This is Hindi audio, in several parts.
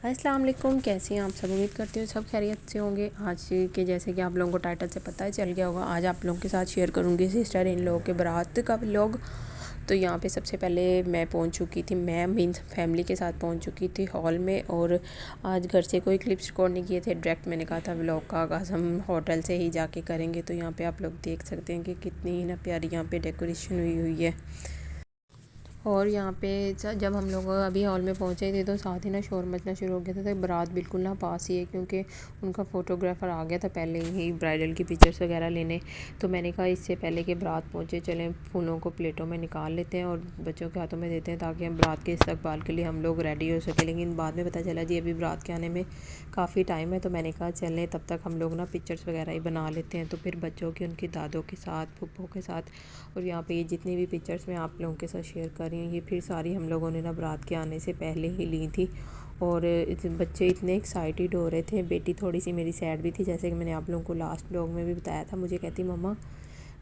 अस्सलाम वालेकुम, कैसे हैं आप सब। उम्मीद करती हूँ सब खैरियत से होंगे। आज के जैसे कि आप लोगों को टाइटल से पता ही चल गया होगा, आज आप लोगों के साथ शेयर करूँगी सिस्टर इन लोगों के बारात का व्लॉग। तो यहाँ पे सबसे पहले मैं पहुँच चुकी थी, मैं मीन्स फैमिली के साथ पहुँच चुकी थी हॉल में। और आज घर से कोई क्लिप्स रिकॉर्ड नहीं किए थे, डायरेक्ट मैंने कहा था व्लॉग का आगाज़ हम होटल से ही जाके करेंगे। तो यहाँ पे आप लोग देख सकते हैं कि कितनी ना प्यारी यहाँ पे डेकोरेशन हुई है। और यहाँ पे जब हम लोग अभी हॉल में पहुँचे थे तो साथ ही ना शोर मचना शुरू हो गया था। तो बारात बिल्कुल ना पास ही है, क्योंकि उनका फ़ोटोग्राफ़र आ गया था पहले ही ब्राइडल की पिक्चर्स वगैरह लेने। तो मैंने कहा इससे पहले कि बारात पहुँचे चलें फूलों को प्लेटों में निकाल लेते हैं और बच्चों के हाथों में देते हैं, ताकि हम बारात के इस्तकबाल के लिए हम लोग रेडी हो सकें। लेकिन बाद में पता चला जी अभी बारात के आने में काफ़ी टाइम है। तो मैंने कहा चलें तब तक हम लोग ना पिक्चर्स वगैरह ही बना लेते हैं। तो फिर बच्चों की उनकी दादों के साथ, फूफों के साथ, और यहाँ पे ये जितनी भी पिक्चर्स मैं आप लोगों के साथ शेयर कर रही हूँ ये फिर सारी हम लोगों ने ना बारात के आने से पहले ही ली थी। और बच्चे इतने एक्साइटेड हो रहे थे, बेटी थोड़ी सी मेरी सैड भी थी, जैसे कि मैंने आप लोगों को लास्ट ब्लॉग में भी बताया था। मुझे कहती मम्मा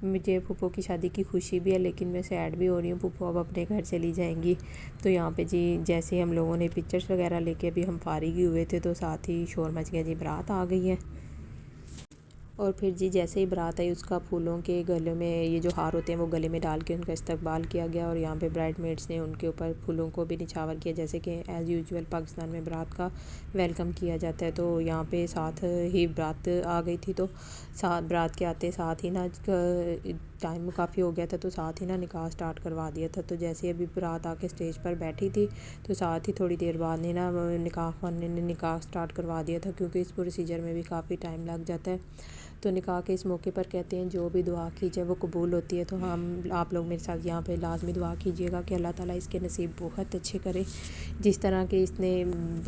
मुझे फूफो की शादी की खुशी भी है, लेकिन मैं सैड भी हो रही हूँ, फूफो अब अपने घर चली जाएंगी। तो यहाँ पे जी जैसे हम लोगों ने पिक्चर्स वगैरह लेके अभी हम फारिग ही हुए थे तो साथ ही शोर मच गया जी बारात आ गई है। और फिर जी जैसे ही बारात आई उसका फूलों के गले में ये जो हार होते हैं वो गले में डाल के उनका इस्तकबाल किया गया। और यहाँ पे ब्राइडमेड्स ने उनके ऊपर फूलों को भी निछावर किया, जैसे कि एज़ यूजुअल पाकिस्तान में बारात का वेलकम किया जाता है। तो यहाँ पे साथ ही बारात आ गई थी, तो साथ बारात के आते साथ ही ना टाइम काफ़ी हो गया था, तो साथ ही ना निकाह स्टार्ट करवा दिया था। तो जैसे अभी बारात आके स्टेज पर बैठी थी तो साथ ही थोड़ी देर बाद ने ना निकाह खाने ने निकाह स्टार्ट करवा दिया था, क्योंकि इस प्रोसीजर में भी काफ़ी टाइम लग जाता है। तो निकाह के इस मौके पर कहते हैं जो भी दुआ कीजिए वो कबूल होती है। तो हम आप लोग मेरे साथ यहाँ पे लाजमी दुआ कीजिएगा कि अल्लाह ताला इसके नसीब बहुत अच्छे करे। जिस तरह के इसने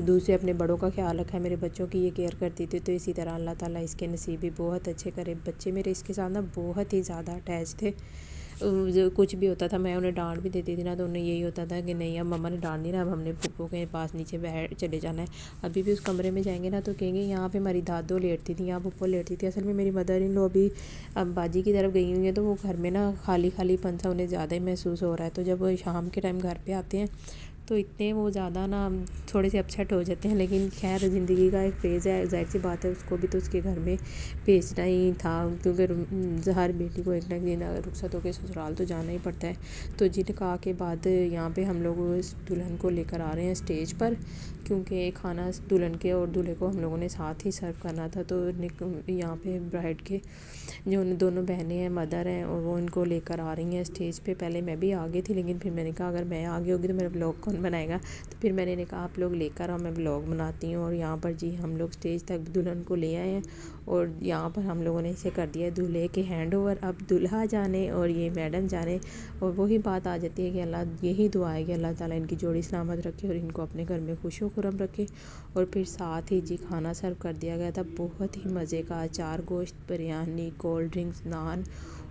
दूसरे अपने बड़ों का ख्याल रखा है, मेरे बच्चों की ये केयर करती थी, तो इसी तरह अल्लाह ताला इसके नसीब भी बहुत अच्छे करे। बच्चे मेरे इसके साथ ना बहुत ही ज़्यादा अटैच थे। जो कुछ भी होता था मैं उन्हें डांट भी देती थी ना, तो उन्हें यही होता था कि नहीं अब मम्मा ने डांट दी ना, अब हमने फूफो के पास नीचे बैठ चले जाना है। अभी भी उस कमरे में जाएंगे ना तो कहेंगे यहाँ पे हमारी दादो लेटती थी, यहाँ फूफो लेटती थी। असल में मेरी मदर इन लो अभी अब बाजी की तरफ गई हुई है, तो वो घर में ना खाली खाली पंसा उन्हें ज़्यादा ही महसूस हो रहा है। तो जब वो शाम के टाइम घर पर आते हैं तो इतने वो ज़्यादा ना थोड़े से अपसेट हो जाते हैं। लेकिन खैर ज़िंदगी का एक फेज़ है, जाहिर सी बात है उसको भी तो उसके घर में भेजना ही था, क्योंकि हर बेटी को एक ना एक दिन रुखसत होकर ससुराल तो जाना ही पड़ता है। तो जी निकाह के बाद यहाँ पे हम लोग उस दुल्हन को लेकर आ रहे हैं स्टेज पर, क्योंकि खाना दुल्हन के और दूल्हे को हम लोगों ने साथ ही सर्व करना था। तो यहाँ पे ब्राइड के जो दोनों बहनें हैं, मदर हैं, और वो इनको लेकर आ रही हैं स्टेज पे। पहले मैं भी आ गई थी, लेकिन फिर मैंने कहा अगर मैं आगे होगी तो मेरा ब्लॉग कौन बनाएगा। तो फिर मैंने कहा आप लोग लेकर आओ, मैं ब्लॉग बनाती हूँ। और यहाँ पर जी हम लोग स्टेज तक दुल्हन को ले आए हैं और यहाँ पर हम लोगों ने इसे कर दिया दूल्हे के हैंड ओवर। अब दूल्हा जाने और ये मैडम जाने, और वही बात आ जाती है कि अल्लाह यही दुआ है कि अल्लाह ताला इनकी जोड़ी सलामत रखे और इनको अपने घर में खुश व खुरम रखे। और फिर साथ ही जी खाना सर्व कर दिया गया था, बहुत ही मज़े का, अचार गोश्त, बिरयानी, कोल्ड ड्रिंक्स, नान,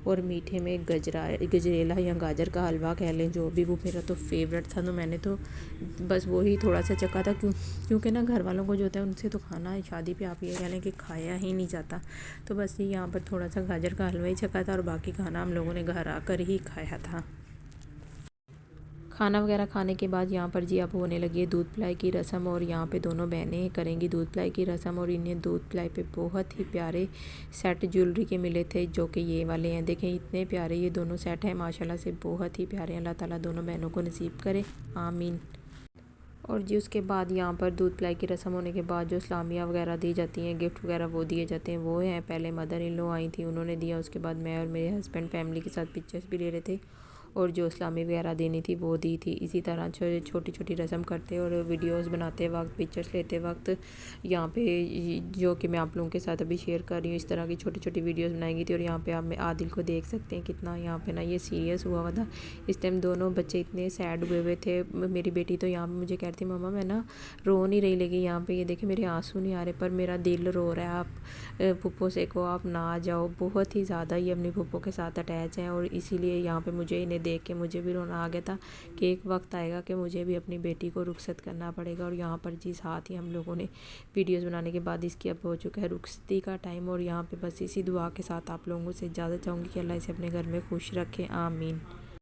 और मीठे में गजरेला या गाजर का हलवा कह लें, जो भी, वो मेरा तो फेवरेट था। तो मैंने तो बस वही थोड़ा सा चखा था, क्योंकि ना घर वालों को जो होता है उनसे तो खाना शादी पे आप ये कह लें कि खाया ही नहीं जाता। तो बस ये यहाँ पर थोड़ा सा गाजर का हलवा ही चखा था और बाकी खाना हम लोगों ने घर आकर ही खाया था। खाना वगैरह खाने के बाद यहाँ पर जी अब होने लगी है दूध पिलाई की रस्म, और यहाँ पे दोनों बहनें करेंगी दूध पिलाई की रस्म। और इन्हें दूध पिलाई पे बहुत ही प्यारे सेट ज्वेलरी के मिले थे, जो कि ये वाले हैं। देखें इतने प्यारे ये दोनों सेट हैं, माशाल्लाह से बहुत ही प्यारे। अल्लाह ताला दोनों बहनों को नसीब करे, आमीन। और जी उसके बाद यहाँ पर दूध पिलाई की रस्म होने के बाद जो इस्लामिया वगैरह दी जाती हैं, गिफ्ट वगैरह वो दिए जाते हैं, वो हैं। पहले मदर इन लॉ आई थी, उन्होंने दिया। उसके बाद मैं और मेरे हस्बैंड फैमिली के साथ पिक्चर्स भी ले रहे थे, और जो इस्लामी वगैरह देनी थी वो दी थी। इसी तरह छोटी छोटी रस्म करते और वीडियोस बनाते वक्त, पिक्चर्स लेते वक्त यहाँ पे जो कि मैं आप लोगों के साथ अभी शेयर कर रही हूँ, इस तरह की छोटी छोटी वीडियोस बनाई थी। और यहाँ पे आप आदिल को देख सकते हैं कितना यहाँ पे ना ये सीरियस हुआ था। इस टाइम दोनों बच्चे इतने सैड हुए हुए थे। मेरी बेटी तो यहाँ पर मुझे कहती थी मम्मा मैं ना रो नहीं रही, लेकिन यहाँ पर ये देखे मेरे आंसू नहीं आ रहे, पर मेरा दिल रो रहा है, आप पुप्पो से को आप ना आ जाओ। बहुत ही ज़्यादा ये अपनी पुप्पो के साथ अटैच हैं, और इसीलिए यहाँ पे मुझे इन्हें देख के मुझे भी रोना आ गया था कि एक वक्त आएगा कि मुझे भी अपनी बेटी को रुखसत करना पड़ेगा। और यहाँ पर जी साथ ही हम लोगों ने वीडियोस बनाने के बाद इसकी अब हो चुका है रुखसती का टाइम। और यहाँ पे बस इसी दुआ के साथ आप लोगों से इजाज़त चाहूँगी कि अल्लाह इसे अपने घर में खुश रखे, आमीन।